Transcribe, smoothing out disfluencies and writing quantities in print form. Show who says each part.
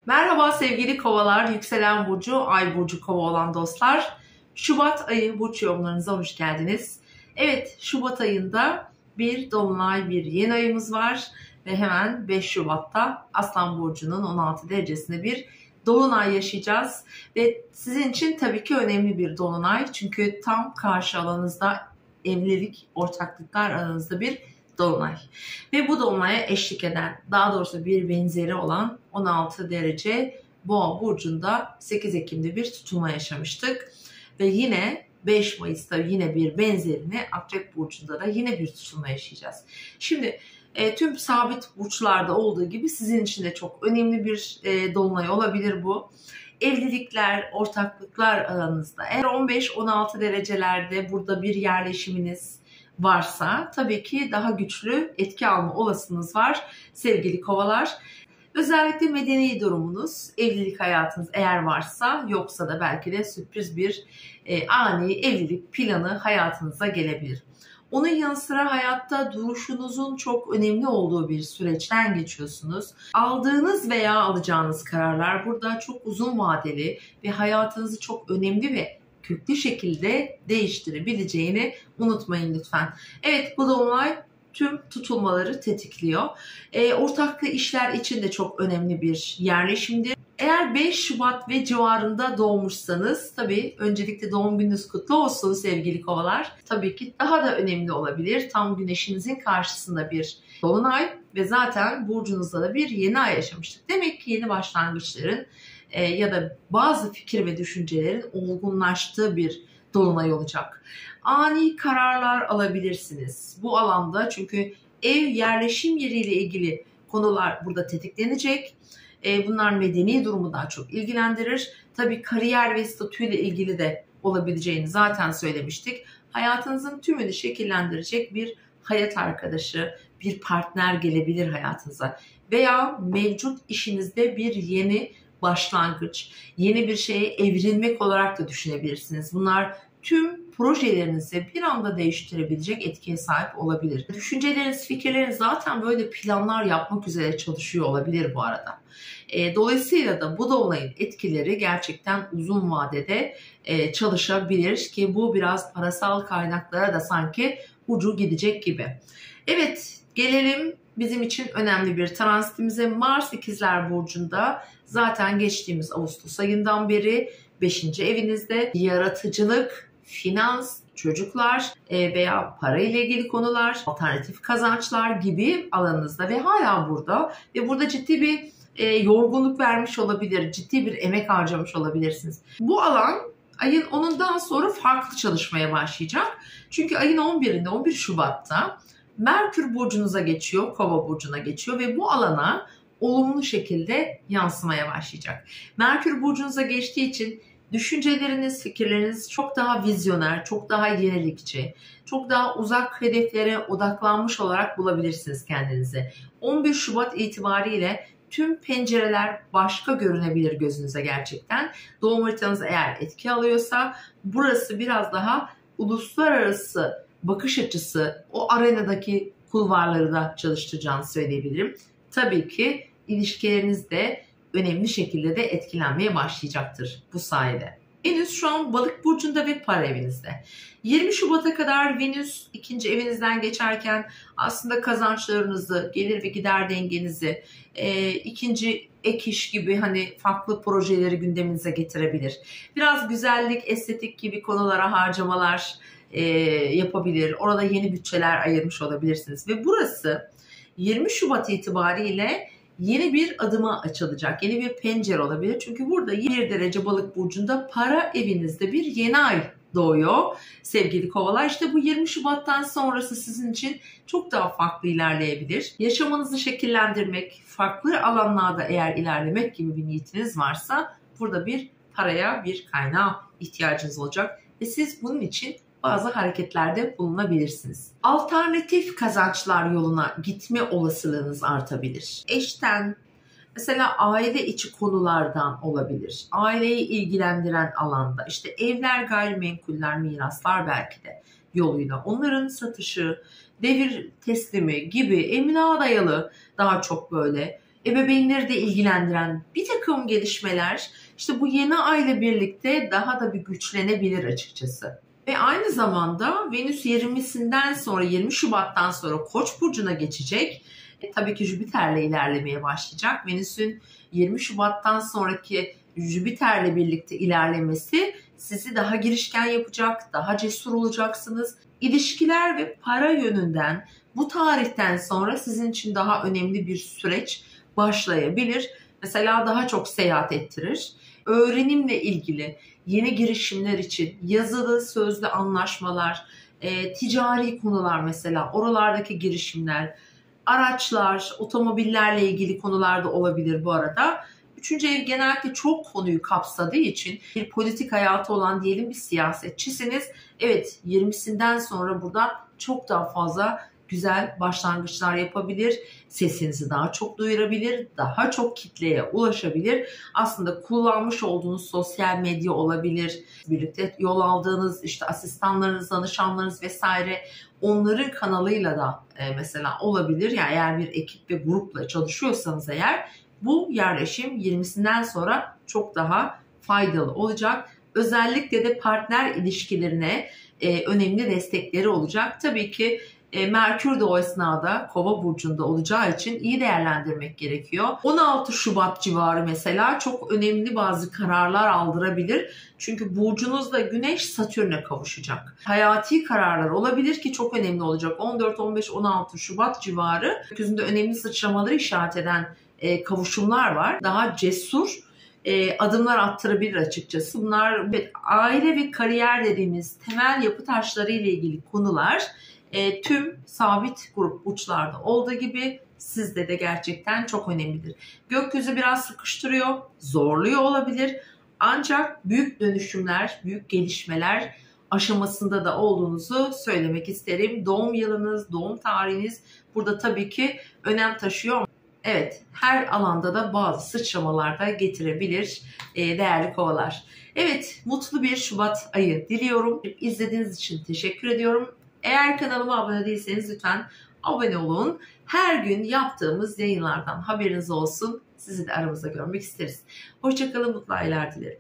Speaker 1: Merhaba sevgili kovalar, yükselen burcu, ay burcu kova olan dostlar. Şubat ayı burç yorumlarınıza hoş geldiniz. Evet, Şubat ayında bir dolunay, bir yeni ayımız var ve hemen 5 Şubat'ta Aslan burcunun 16 derecesinde bir dolunay yaşayacağız. Ve sizin için tabii ki önemli bir dolunay, çünkü tam karşı alanınızda evlilik, ortaklıklar aranızda bir dolunay. Ve bu dolunaya eşlik eden, daha doğrusu bir benzeri olan 16 derece Boğa burcunda 8 Ekim'de bir tutulma yaşamıştık. Ve yine 5 Mayıs'ta yine bir benzerini Akrep burcunda da yine bir tutulma yaşayacağız. Şimdi tüm sabit burçlarda olduğu gibi sizin için de çok önemli bir dolunay olabilir bu. Evlilikler, ortaklıklar aranızda. Eğer 15-16 derecelerde burada bir yerleşiminiz varsa tabii ki daha güçlü etki alma olasılığınız var sevgili kovalar. Özellikle medeni durumunuz, evlilik hayatınız eğer varsa, yoksa da belki de sürpriz bir ani evlilik planı hayatınıza gelebilir. Onun yanı sıra hayatta duruşunuzun çok önemli olduğu bir süreçten geçiyorsunuz. Aldığınız veya alacağınız kararlar burada çok uzun vadeli ve hayatınızı çok önemli ve köklü şekilde değiştirebileceğini unutmayın lütfen. Evet, bu dolunay tüm tutulmaları tetikliyor. Ortaklı işler için de çok önemli bir yerleşimdir. Eğer 5 Şubat ve civarında doğmuşsanız, tabii öncelikle doğum gününüz kutlu olsun sevgili kovalar. Tabii ki daha da önemli olabilir. Tam güneşinizin karşısında bir dolunay ve zaten burcunuzda da bir yeni ay yaşamıştık. Demek ki yeni başlangıçların ya da bazı fikir ve düşüncelerin olgunlaştığı bir dolunay olacak. Ani kararlar alabilirsiniz bu alanda, çünkü ev, yerleşim yeriyle ilgili konular burada tetiklenecek. Bunlar medeni durumu daha çok ilgilendirir. Tabii kariyer ve statüyle ilgili de olabileceğini zaten söylemiştik. Hayatınızın tümünü şekillendirecek bir hayat arkadaşı, bir partner gelebilir hayatınıza. Veya mevcut işinizde bir yeni başlangıç, yeni bir şeye evrilmek olarak da düşünebilirsiniz. Bunlar tüm projelerinizi bir anda değiştirebilecek etkiye sahip olabilir. Düşünceleriniz, fikirleriniz zaten böyle planlar yapmak üzere çalışıyor olabilir bu arada. Dolayısıyla da bu dolunayın etkileri gerçekten uzun vadede çalışabilir ki bu biraz parasal kaynaklara da sanki ucu gidecek gibi. Evet, gelelim bizim için önemli bir transitimize. Mars İkizler Burcu'nda zaten geçtiğimiz Ağustos ayından beri 5. evinizde yaratıcılık, finans, çocuklar veya para ile ilgili konular, alternatif kazançlar gibi alanınızda ve hala burada. Ve burada ciddi bir yorgunluk vermiş olabilir, ciddi bir emek harcamış olabilirsiniz. Bu alan ayın 10'undan sonra farklı çalışmaya başlayacak. Çünkü ayın 11'inde, 11 Şubat'ta Merkür burcunuza geçiyor, Kova burcuna geçiyor ve bu alana olumlu şekilde yansımaya başlayacak. Merkür burcunuza geçtiği için düşünceleriniz, fikirleriniz çok daha vizyoner, çok daha yenilikçi, çok daha uzak hedeflere odaklanmış olarak bulabilirsiniz kendinizi. 11 Şubat itibariyle tüm pencereler başka görünebilir gözünüze gerçekten. Doğum haritanız eğer etki alıyorsa burası biraz daha uluslararası bakış açısı, o arenadaki kulvarları da çalıştıracağını söyleyebilirim. Tabii ki ilişkileriniz de önemli şekilde de etkilenmeye başlayacaktır bu sayede. Venüs şu an Balık burcunda ve para evinizde. 20 Şubat'a kadar Venüs ikinci evinizden geçerken aslında kazançlarınızı, gelir ve gider dengenizi, ikinci ek iş gibi hani farklı projeleri gündeminize getirebilir. Biraz güzellik, estetik gibi konulara harcamalar yapabilir. Orada yeni bütçeler ayırmış olabilirsiniz. Ve burası 20 Şubat itibariyle yeni bir adıma açılacak. Yeni bir pencere olabilir. Çünkü burada 1 derece Balık burcunda para evinizde bir yeni ay doğuyor sevgili kovalar. İşte bu 20 Şubat'tan sonrası sizin için çok daha farklı ilerleyebilir. Yaşamınızı şekillendirmek, farklı alanlarda eğer ilerlemek gibi bir niyetiniz varsa burada bir paraya, bir kaynağa ihtiyacınız olacak ve siz bunun için bazı hareketlerde bulunabilirsiniz. Alternatif kazançlar yoluna gitme olasılığınız artabilir. Eşten, mesela aile içi konulardan olabilir. Aileyi ilgilendiren alanda, işte evler, gayrimenkuller, miraslar belki de yoluyla. Onların satışı, devir teslimi gibi emlak dayalı daha çok böyle ebeveynleri de ilgilendiren bir takım gelişmeler işte bu yeni ayla birlikte daha da bir güçlenebilir açıkçası. Ve aynı zamanda Venüs 20'sinden sonra 20 Şubat'tan sonra Koç burcuna geçecek. Tabii ki Jüpiter'le ilerlemeye başlayacak. Venüs'ün 20 Şubat'tan sonraki Jüpiter'le birlikte ilerlemesi sizi daha girişken yapacak, daha cesur olacaksınız. İlişkiler ve para yönünden bu tarihten sonra sizin için daha önemli bir süreç başlayabilir. Mesela daha çok seyahat ettirir. Öğrenimle ilgili yeni girişimler için yazılı, sözlü anlaşmalar, ticari konular mesela oralardaki girişimler, araçlar, otomobillerle ilgili konularda olabilir bu arada. Üçüncü ev genellikle çok konuyu kapsadığı için bir politik hayatı olan diyelim bir siyasetçisiniz. Evet 20'sinden sonra burada çok daha fazla güzel başlangıçlar yapabilir. Sesinizi daha çok duyurabilir, daha çok kitleye ulaşabilir. Aslında kullanmış olduğunuz sosyal medya olabilir. Birlikte yol aldığınız işte asistanlarınız, danışanlarınız vesaire onların kanalıyla da mesela olabilir. Yani eğer bir ekip ve grupla çalışıyorsanız eğer bu yerleşim 20'sinden sonra çok daha faydalı olacak. Özellikle de partner ilişkilerine önemli destekleri olacak. Tabii ki Merkür de o esnada Kova burcunda olacağı için iyi değerlendirmek gerekiyor. 16 Şubat civarı mesela çok önemli bazı kararlar aldırabilir. Çünkü burcunuzda Güneş Satürn'e kavuşacak. Hayati kararlar olabilir ki çok önemli olacak. 14, 15, 16 Şubat civarı gökyüzünde önemli sıçramaları işaret eden kavuşumlar var. Daha cesur adımlar attırabilir açıkçası. Bunlar aile ve kariyer dediğimiz temel yapı taşları ile ilgili konular tüm sabit grup burçlarda olduğu gibi sizde de gerçekten çok önemlidir. Gökyüzü biraz sıkıştırıyor, zorluyor olabilir. Ancak büyük dönüşümler, büyük gelişmeler aşamasında da olduğunuzu söylemek isterim. Doğum yılınız, doğum tarihiniz burada tabii ki önem taşıyor. Evet, her alanda da bazı sıçramalar da getirebilir değerli kovalar. Evet, mutlu bir Şubat ayı diliyorum. İzlediğiniz için teşekkür ediyorum. Eğer kanalıma abone değilseniz lütfen abone olun. Her gün yaptığımız yayınlardan haberiniz olsun. Sizi de aramızda görmek isteriz. Hoşça kalın, mutlu aylar dilerim.